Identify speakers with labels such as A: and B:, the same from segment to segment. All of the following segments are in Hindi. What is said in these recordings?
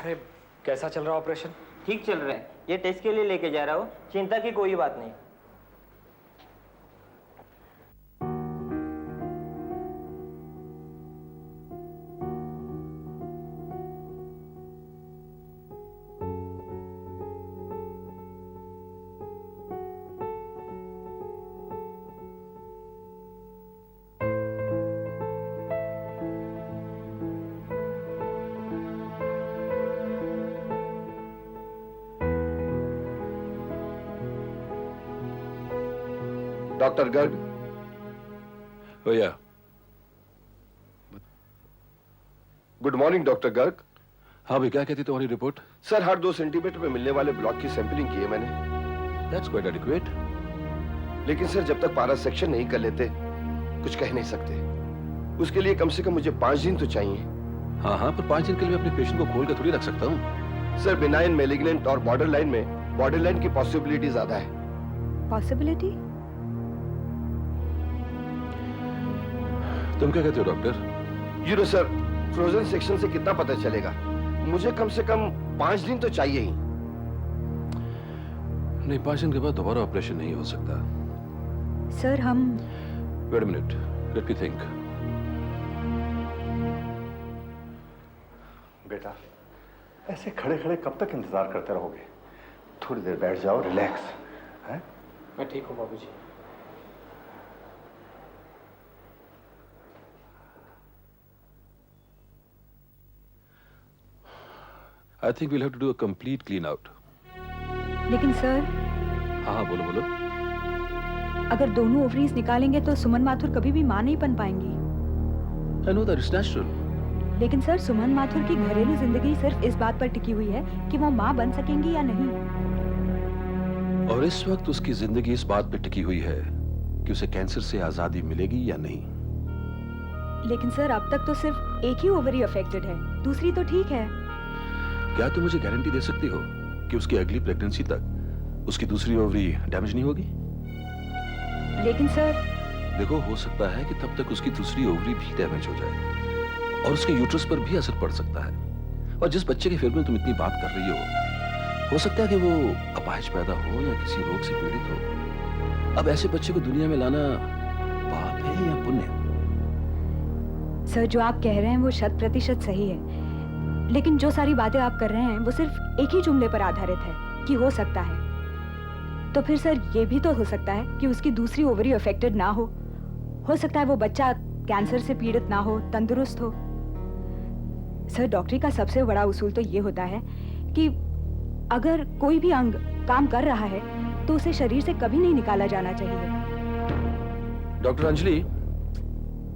A: अरे कैसा चल रहा ऑपरेशन?
B: ठीक चल रहा है। ये टेस्ट के लिए लेके जा रहा हूँ, चिंता की कोई बात नहीं।
C: Doctor Garg.
D: Oh yeah.
C: Good morning doctor Garg.
D: हाँ भाई, क्या कहती तुम्हारी रिपोर्ट?
C: सर, हर 2 सेंटीमीटर में मिलने वाले ब्लॉक की सैंपलिंग की है मैंने।
D: That's quite adequate.
C: लेकिन सर, जब तक पारा सेक्शन नहीं कर लेते कुछ कह नहीं सकते। उसके लिए कम से कम मुझे 5 दिन तो चाहिए।
D: हाँ हाँ, पर 5 दिन के लिए मैं अपने पेशेंट को खोल कर थोड़ी रख सकता हूँ।
C: सर, बिनाइन, मैलिग्नेंट और बॉर्डरलाइन में बॉर्डरलाइन की पॉसिबिलिटी ज्यादा है।
E: पॉसिबिलिटी?
D: तुम क्या कहते हो doctor?
C: You know sir, frozen section से कितना पता चलेगा? मुझे कम से कम 5 दिन तो चाहिए ही।
D: नहीं, 5 दिन के बाद दोबारा ऑपरेशन नहीं हो सकता।
E: सर हम
D: wait a minute, let me think.
F: बेटा, ऐसे खड़े खड़े कब तक इंतजार करते रहोगे? थोड़ी देर बैठ जाओ, रिलैक्स। हैं?
A: मैं ठीक हूँ बाबूजी।
D: I think we'll have to do a complete clean out.
E: लेकिन सर,
D: हाँ हाँ, बोलो बोलो।
E: अगर दोनों ओवरीज निकालेंगे तो सुमन माथुर कभी भी मां नहीं बन पाएंगी।
D: I know that it's natural.
E: लेकिन सर, सुमन माथुर की घरेलू जिंदगी सिर्फ इस बात पर टिकी हुई है कि वो मां बन सकेंगी या नहीं।
D: और इस वक्त उसकी जिंदगी इस बात पे टिकी हुई है कि उसे कैंसर से आजादी मिलेगी या नहीं।
E: लेकिन सर, अब तक तो सिर्फ एक ही ओवरी अफेक्टेड है, दूसरी तो ठीक है।
D: क्या तुम मुझे गारंटी दे सकती हो कि उसकी अगली प्रेगनेंसी तक उसकी दूसरी ओवरी डैमेज नहीं होगी?
E: लेकिन सर,
D: देखो, हो सकता है कि तब तक उसकी दूसरी ओवरी भी डैमेज हो जाए और उसके यूट्रस पर भी असर पड़ सकता है। और जिस बच्चे के फेवर में तुम इतनी बात कर रही हो सकता है कि वो अपाहिज पैदा हो या किसी रोग से पीड़ित हो। अब ऐसे बच्चे को दुनिया में लाना पाप है या पुण्य?
E: सर, जो आप कह रहे हैं वो 100% सही है, लेकिन जो सारी बातें आप कर रहे हैं वो सिर्फ एक ही जुमले पर आधारित है कि हो सकता है। तो फिर सर, ये भी तो हो सकता है कि उसकी दूसरी ओवरी अफेक्टेड ना हो सकता है वो बच्चा कैंसर से पीड़ित ना हो, तंदुरुस्त हो। सर, डॉक्टरी का सबसे बड़ा उसूल तो ये होता है कि अगर कोई भी अंग काम कर रहा है तो उसे शरीर से कभी नहीं निकाला जाना चाहिए।
D: डॉक्टर अंजलि,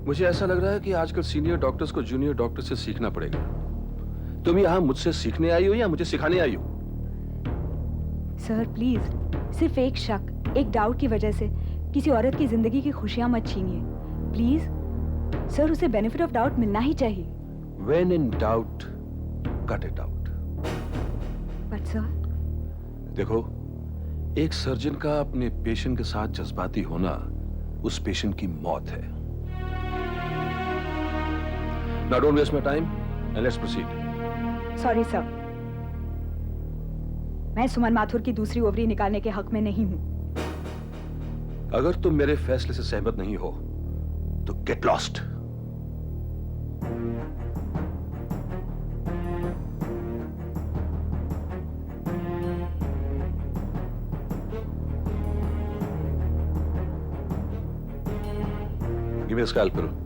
D: मुझे ऐसा लग रहा है कि आजकल सीनियर डॉक्टर्स को जूनियर डॉक्टर से सीखना पड़ेगा। तुम यहाँ मुझसे सीखने आई हो या मुझे सिखाने आई हो?
E: सर प्लीज, सिर्फ एक शक, एक डाउट की वजह से किसी औरत की जिंदगी की खुशियां मत छीनिए प्लीज। सर, उसे बेनिफिट ऑफ डाउट मिलना ही चाहिए।
D: When in doubt, cut it out.
E: But sir,
D: देखो, एक सर्जन का अपने पेशेंट के साथ जज्बाती होना उस पेशेंट की मौत है। Now don't waste my time and let's proceed.
E: Sorry sir, मैं सुमन माथुर की दूसरी ओवरी निकालने के हक में नहीं हूं।
D: अगर तुम मेरे फैसले से सहमत नहीं हो तो गेट लॉस्ट। गिव मी अ स्कैल्पेल।